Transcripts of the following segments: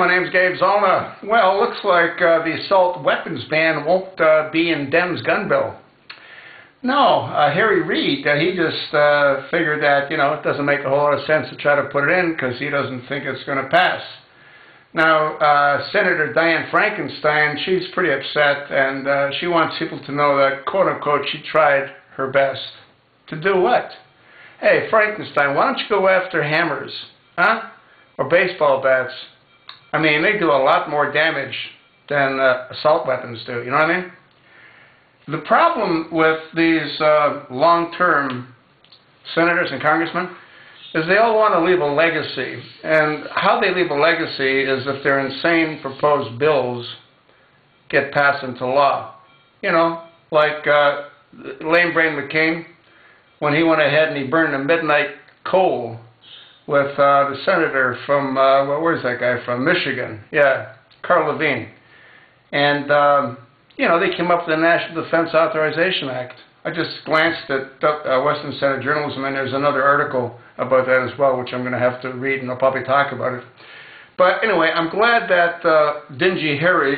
my name's Gabe Zona. Well, looks like the assault weapons ban won't be in Dem's gun bill. No, Harry Reid, he just figured that, it doesn't make a whole lot of sense to try to put it in because he doesn't think it's going to pass. Now, Senator Diane Feinstein, she's pretty upset, and she wants people to know that, quote-unquote, she tried her best. To do what? Hey, Frankenstein, why don't you go after hammers, huh? Or baseball bats? I mean, they do a lot more damage than assault weapons do, you know what I mean? The problem with these long-term senators and congressmen is they all want to leave a legacy. And how they leave a legacy is if their insane proposed bills get passed into law. You know, like Lame Brain McCain, when he went ahead and he burned a midnight coal with the senator from, where's that guy from? Michigan. Yeah, Carl Levine. And, they came up with the National Defense Authorization Act. I just glanced at Western Center Journalism, and there's another article about that as well, which I'm going to have to read, and I'll probably talk about it. But anyway, I'm glad that Dingy Harry,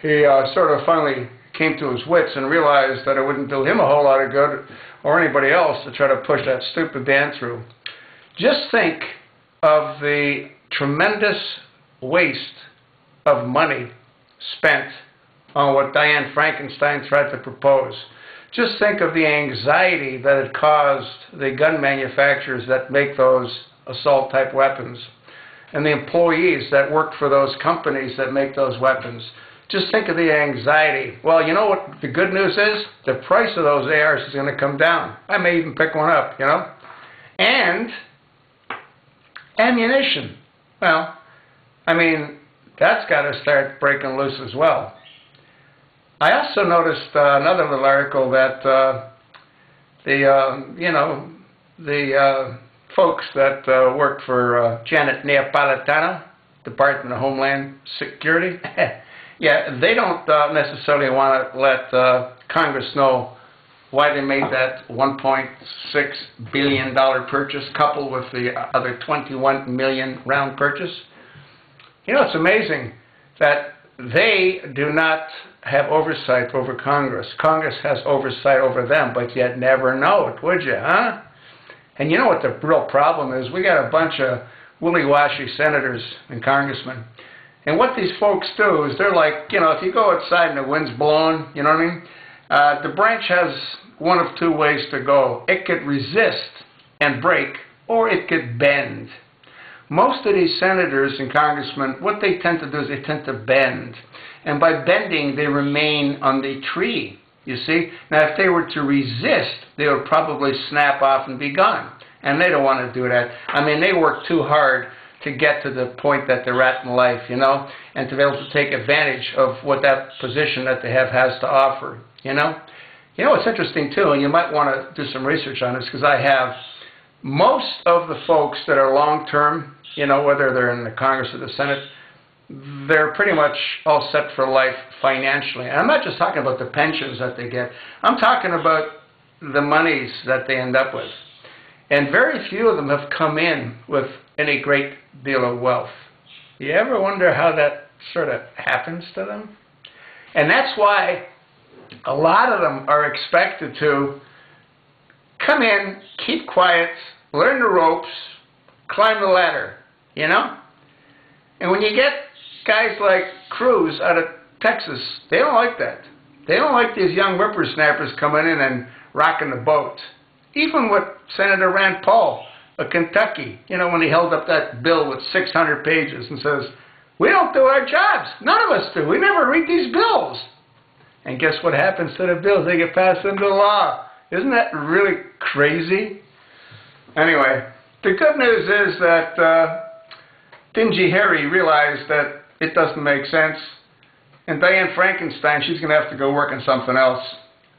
he sort of finally came to his wits and realized that it wouldn't do him a whole lot of good, or anybody else, to try to push that stupid ban through. Just think of the tremendous waste of money spent on what Diane Feinstein tried to propose. Just think of the anxiety that it caused the gun manufacturers that make those assault-type weapons and the employees that work for those companies that make those weapons. Just think of the anxiety. Well, you know what the good news is? The price of those ARs is going to come down. I may even pick one up, And ammunition. Well, I mean, that's got to start breaking loose as well. I also noticed another little article that the folks that work for Janet Neapolitano, Department of Homeland Security, yeah, they don't necessarily want to let Congress know why they made that $1.6 billion purchase coupled with the other $21 million round purchase. It's amazing that they do not have oversight over Congress. Congress has oversight over them, but you'd never know it, would you, huh? And you know what the real problem is? We got a bunch of willy-washy senators and congressmen. And what these folks do is they're like, if you go outside and the wind's blowing, you know what I mean? The branch has one of two ways to go. It could resist and break, or it could bend. Most of these senators and congressmen, what they tend to do is they tend to bend. And by bending, they remain on the tree, you see. Now, if they were to resist, they would probably snap off and be gone. And they don't want to do that. I mean, they work too hard to get to the point that they're at in life, and to be able to take advantage of what that position that they have has to offer, It's interesting, too, and you might want to do some research on this, because I have most of the folks that are long-term, whether they're in the Congress or the Senate, they're pretty much all set for life financially. And I'm not just talking about the pensions that they get. I'm talking about the monies that they end up with. And very few of them have come in with any great deal of wealth. You ever wonder how that sort of happens to them? And that's why a lot of them are expected to come in, keep quiet, learn the ropes, climb the ladder, And when you get guys like Cruz out of Texas, they don't like that. They don't like these young whippersnappers coming in and rocking the boat. Even with Senator Rand Paul of Kentucky, when he held up that bill with 600 pages and says, we don't do our jobs. None of us do. We never read these bills. And guess what happens to the bills? They get passed into law. Isn't that really crazy? Anyway, the good news is that Dingy Harry realized that it doesn't make sense. And Diane Feinstein, she's going to have to go work on something else.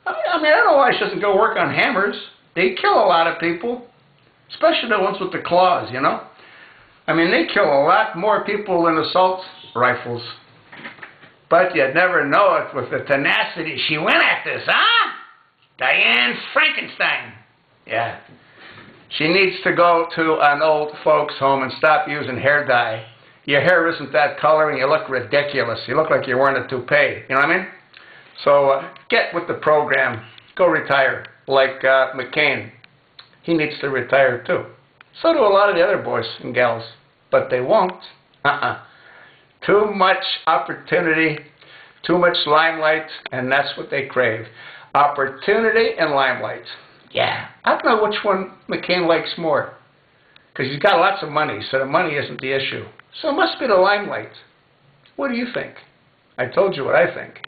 I mean, I don't know why she doesn't go work on hammers. They kill a lot of people, especially the ones with the claws, I mean, they kill a lot more people than assault rifles. But you'd never know it with the tenacity she went at this, huh? Diane Feinstein. Yeah. She needs to go to an old folks home and stop using hair dye your hair isn't that color and you look ridiculous. You look like you're wearing a toupee. You know what I mean? So get with the program. Go retire. Like McCain. He needs to retire too. So do a lot of the other boys and gals. But they won't. Too much opportunity, too much limelight, and that's what they crave. Opportunity and limelight. Yeah. I don't know which one McCain likes more. Because he's got lots of money, so the money isn't the issue. So it must be the limelight. What do you think? I told you what I think.